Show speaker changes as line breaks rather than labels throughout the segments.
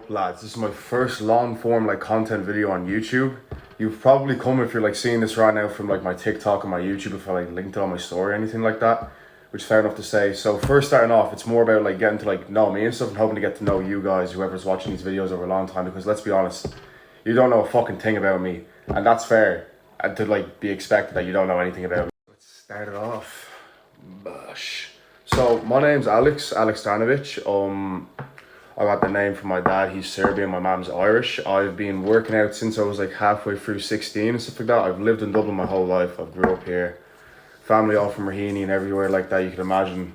up, lads? This is my first long form like content video on YouTube. You've probably come if you're like seeing this right now from like my TikTok and my YouTube if I like linked it on my story or anything like that, which is fair enough to say. So first starting off, it's more about like getting to like know me and stuff and hoping to get to know you guys, whoever's watching these videos over a long time, because let's be honest, you don't know a fucking thing about me, and that's fair. And to like be expected that you don't know anything about me. Let's start it off. Bush. So my name's Alex Stanovic. I got the name from my dad. He's Serbian. My mom's Irish. I've been working out since I was like halfway through 16 and stuff like that. I've lived in Dublin my whole life. I've grew up here. Family all from Raheny and everywhere like that you can imagine.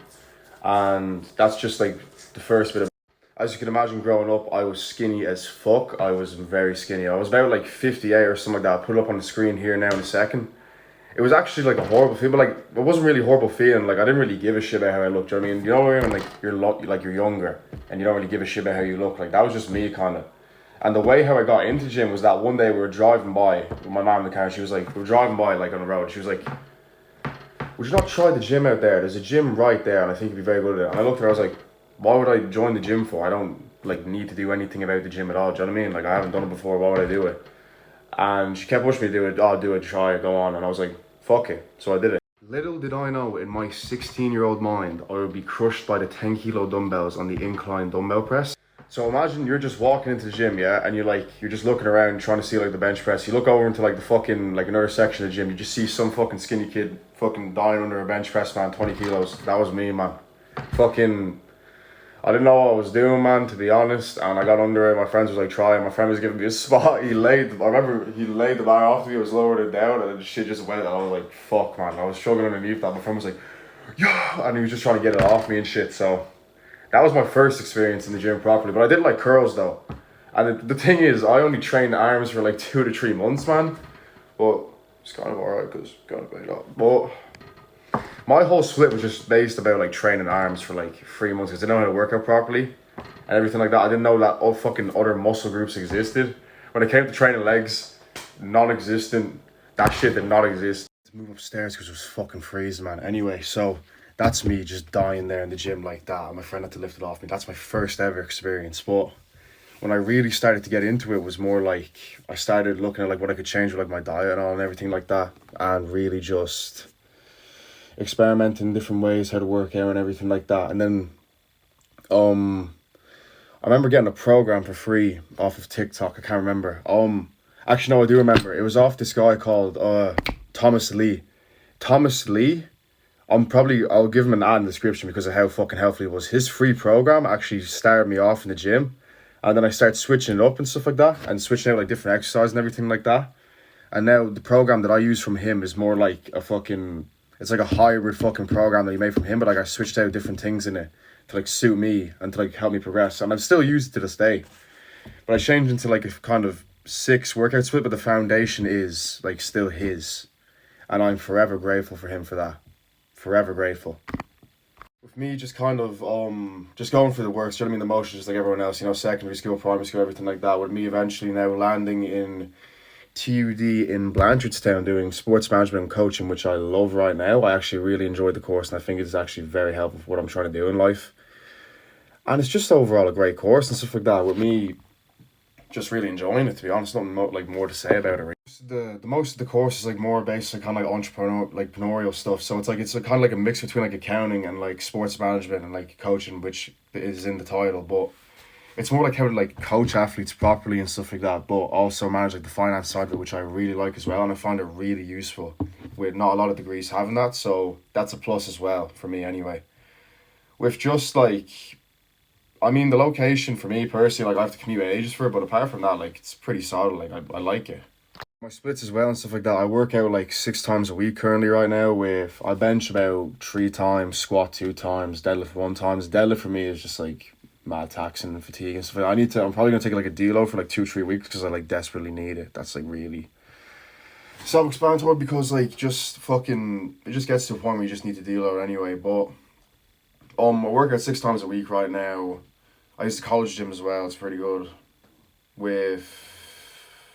And that's just like the first bit of... As you can imagine, growing up, I was skinny as fuck. I was very skinny. I was about like 58 or something like that. I'll put it up on the screen here now in a second. It was actually like a horrible feeling, but like it wasn't really a horrible feeling. Like I didn't really give a shit about how I looked. You know what I mean? You know what I mean? Like you're younger and you don't really give a shit about how you look. Like that was just me kind of. And the way how I got into the gym was that one day we were driving by with my mom in the car. She was like, we were driving by like on the road. She was like, "Would you not try the gym out there? There's a gym right there, and I think you'd be very good at it." And I looked at her. I was like, "Why would I join the gym for? I don't like need to do anything about the gym at all. Do you know what I mean? Like I haven't done it before. Why would I do it?" And she kept pushing me to do it. "Oh, do it, try it, go on." And I was like, fuck it. So I did it. Little did I know in my 16-year-old mind, I would be crushed by the 10 kilo dumbbells on the incline dumbbell press. So imagine you're just walking into the gym, yeah, and you're just looking around trying to see like the bench press. You look over into like the fucking, like another section of the gym, you just see some fucking skinny kid fucking dying under a bench press, man, 20 kilos. That was me, man. Fucking, I didn't know what I was doing, man, to be honest, and I got under it. My friends was like trying. My friend was giving me a spot. I remember he laid the bar off me. I was lowered it down, and the shit just went. I was like, fuck, man. I was struggling underneath that. My friend was like, yeah, and he was just trying to get it off me and shit. So that was my first experience in the gym properly. But I did like curls though, and the thing is, I only trained arms for like 2 to 3 months, man. But it's kind of alright because kind of paid off. But my whole split was just based about like training arms for like 3 months because I didn't know how to work out properly and everything like that. I didn't know that all fucking other muscle groups existed. When it came to training legs, non-existent. That shit did not exist. Let's move upstairs because it was fucking freezing, man. Anyway, so that's me just dying there in the gym like that. And my friend had to lift it off me. That's my first ever experience. But when I really started to get into it was more like I started looking at like what I could change with like my diet and all and everything like that, and really just experimenting different ways how to work out and everything like that. And then I remember getting a program for free off of TikTok. I can't remember. Actually no, I do remember. It was off this guy called Thomas Lee. Thomas Lee. I'll give him an ad in the description because of how fucking helpful he was. His free program actually started me off in the gym, and then I started switching it up and stuff like that, and switching out like different exercises and everything like that. And now the program that I use from him is more like it's like a hybrid fucking program that he made from him, but like I switched out different things in it to like suit me and to like help me progress. And I've still used it to this day. But I changed into like a kind of 6 workout split, but the foundation is like still his. And I'm forever grateful for him for that. Forever grateful. With me just kind of just going for the work, you know what I mean, the motions just like everyone else, you know, secondary school, primary school, everything like that, with me eventually now landing in TUD in Blanchardstown doing sports management and coaching, which I love right now. I actually really enjoyed the course and I think it's actually very helpful for what I'm trying to do in life. And it's just overall a great course and stuff like that, with me just really enjoying it, to be honest. Nothing more to say about it, really. The most of the course is like more based on kind of like entrepreneurial stuff. So it's kind of like a mix between like accounting and like sports management and like coaching, which is in the title. But it's more like how to like coach athletes properly and stuff like that, but also manage like the finance side of it, which I really like as well, and I find it really useful with not a lot of degrees having that, so that's a plus as well for me anyway. With just like, I mean, the location for me personally, like I have to commute ages for it, but apart from that, like it's pretty solid. Like I like it. My splits as well and stuff like that. I work out like 6 times a week currently right now. With I bench about 3 times, squat 2 times, deadlift 1 times. Deadlift for me is just like mad taxing and fatigue and stuff. I'm probably gonna take like a deload for like 2-3 weeks because I like desperately need it. That's like really self-explanatory because like just fucking it just gets to a point where you just need to deload anyway. But I work out 6 times a week right now. I use the college gym as well. It's pretty good. With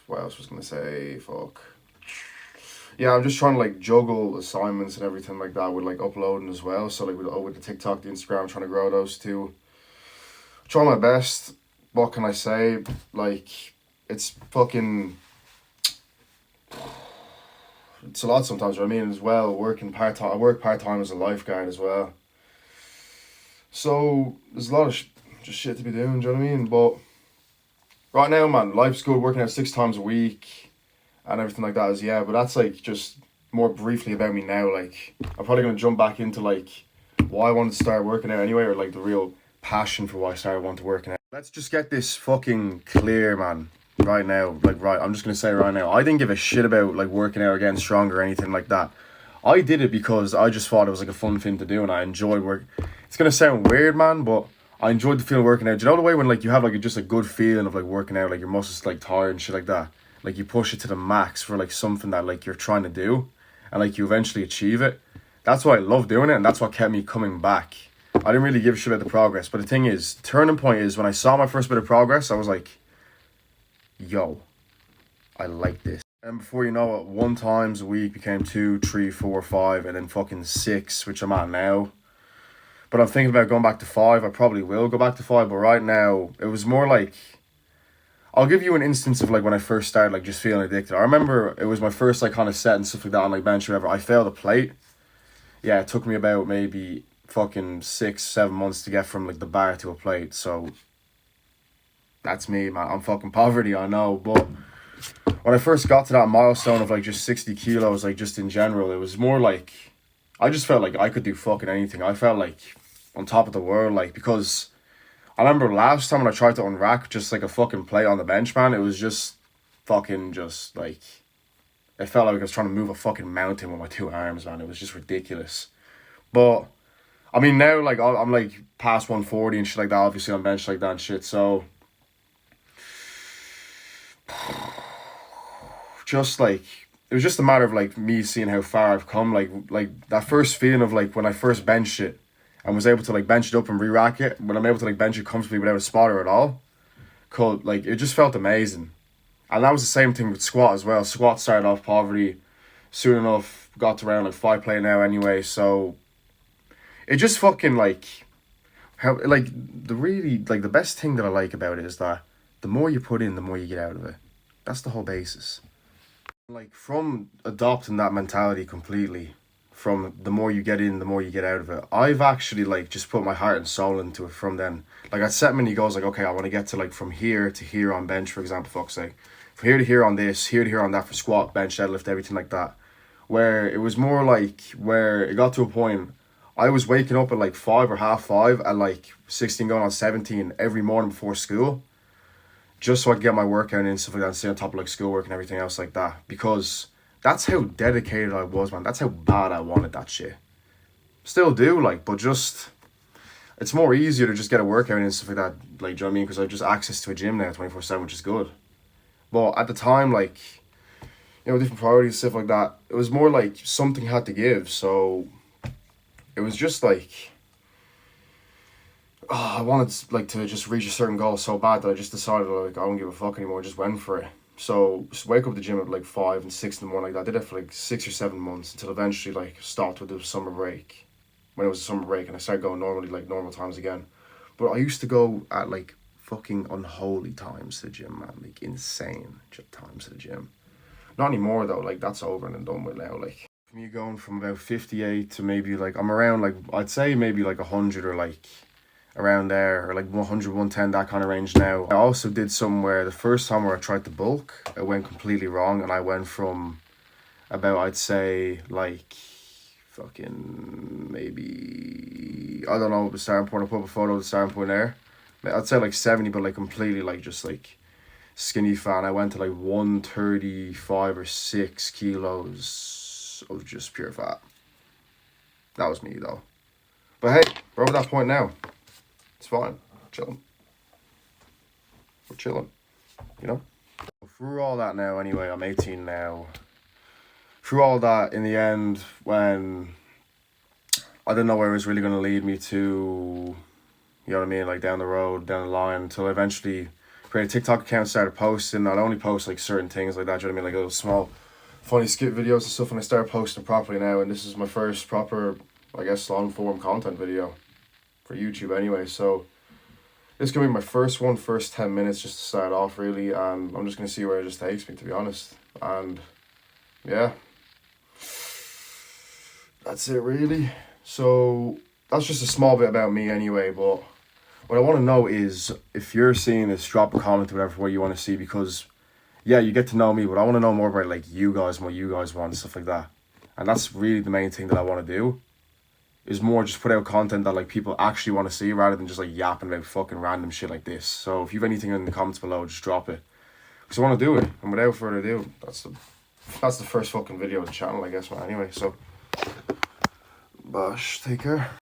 what else was gonna say? Fuck. Yeah, I'm just trying to like juggle assignments and everything like that with like uploading as well. So like with the TikTok, the Instagram, I'm trying to grow those two. Try my best, what can I say? Like, it's fucking, it's a lot sometimes, you know what I mean, as well, working part-time. I work part-time as a lifeguard as well. So, there's a lot of just shit to be doing, do you know what I mean? But, right now, man, life's good, working out 6 times a week, and everything like that is, yeah, but that's, like, just more briefly about me now. Like, I'm probably going to jump back into, like, why I wanted to start working out anyway, or, like, the real passion for why I started wanting to working out. Let's just get this fucking clear, man. Right now, like, right, I'm just gonna say right now, I didn't give a shit about like working out or getting stronger or anything like that. I did it because I just thought it was like a fun thing to do, and I enjoyed work. It's gonna sound weird, man, but I enjoyed the feeling of working out. Do you know the way when like you have like just a good feeling of like working out, like your muscles like tired and shit like that, like you push it to the max for like something that like you're trying to do, and like you eventually achieve it. That's why I love doing it, and that's what kept me coming back. I didn't really give a shit about the progress, but the thing is, turning point is when I saw my first bit of progress, I was like, yo, I like this. And before you know it, 1 times a week became 2, 3, 4, 5, and then fucking 6, which I'm at now. But I'm thinking about going back to 5. I probably will go back to 5, but right now, it was more like, I'll give you an instance of like when I first started like just feeling addicted. I remember it was my first like kind of set and stuff like that on like bench or whatever. I failed a plate. Yeah, it took me about maybe fucking 6, 7 months to get from like the bar to a plate. So that's me, man. I'm fucking poverty, I know. But when I first got to that milestone of like just 60 kilos, like just in general, it was more like, I just felt like I could do fucking anything. I felt like on top of the world, like, because I remember last time when I tried to unrack just like a fucking plate on the bench, man, it was just fucking just like, it felt like I was trying to move a fucking mountain with my 2 arms, man. It was just ridiculous. But I mean, now like I'm like past 140 and shit like that, obviously on bench like that and shit. So just like, it was just a matter of like me seeing how far I've come. Like that first feeling of like when I first benched it and was able to like bench it up and re-rack it, when I'm able to like bench it comfortably without a spotter at all, cool. Like it just felt amazing. And that was the same thing with squat as well. Squat started off poverty, soon enough got to around like 5 play now anyway. So it just fucking like, how like the really like the best thing that I like about it is that the more you put in, the more you get out of it. That's the whole basis. Like from adopting that mentality completely, from the more you get in, the more you get out of it, I've actually like just put my heart and soul into it from then. Like I set many goals, like, okay, I want to get to like from here to here on bench, for example, fuck's sake. From here to here on this, here to here on that for squat, bench, deadlift, everything like that. Where it was more like, where it got to a point, I was waking up at like 5 or half 5 at like 16 going on 17 every morning before school, just so I could get my workout in and stuff like that and stay on top of like schoolwork and everything else like that. Because that's how dedicated I was, man. That's how bad I wanted that shit. Still do, like, but just, it's more easier to just get a workout in and stuff like that. Like, do you know what I mean? Because I have just access to a gym now 24/7, which is good. But at the time, like, you know, different priorities, stuff like that, it was more like something had to give. So it was just like, I wanted like to just reach a certain goal so bad that I just decided like I don't give a fuck anymore. I just went for it. So just wake up at the gym at like 5 and 6 in the morning like that. I did it for like 6 or 7 months until eventually like stopped with the summer break. When it was a summer break and I started going normally like normal times again. But I used to go at like fucking unholy times to the gym, man. Like insane times to the gym. Not anymore though. Like that's over and done with now. Like me going from about 58 to maybe like I'm around like I'd say maybe like 100 or like around there, or like 100, 110, that kind of range now. I also did somewhere the first time where I tried to bulk, it went completely wrong, and I went from about, I'd say, like, fucking, maybe, I don't know, the starting point, I'll put a photo of the starting point there. I'd say like 70, but like completely like just like skinny fat. And I went to like 135 or 6 kilos of just pure fat. That was me though. But hey, we're over that point now. It's fine. Chilling. We're chilling. You know? Through all that now, anyway, I'm 18 now. Through all that, in the end, when I didn't know where it was really going to lead me to, you know what I mean, like down the road, down the line, until I eventually created a TikTok account, started posting. I'd only post like certain things like that, you know what I mean, like little small funny skit videos and stuff, and I started posting properly now, and this is my first proper, I guess, long form content video for YouTube anyway. So This is gonna be my first one, first 10 minutes just to start off really, and I'm just gonna see where it just takes me, to be honest. And yeah, that's it really. So that's just a small bit about me anyway, but what I want to know is if you're seeing this, drop a comment or whatever what you want to see, because yeah, you get to know me, but I want to know more about like you guys and what you guys want and stuff like that. And that's really the main thing that I want to do, is more just put out content that like people actually want to see rather than just like yapping about fucking random shit like this. So if you have anything in the comments below, just drop it, because I want to do it. And without further ado, that's the first fucking video of the channel, I guess, man. Anyway, so Bosh, take care.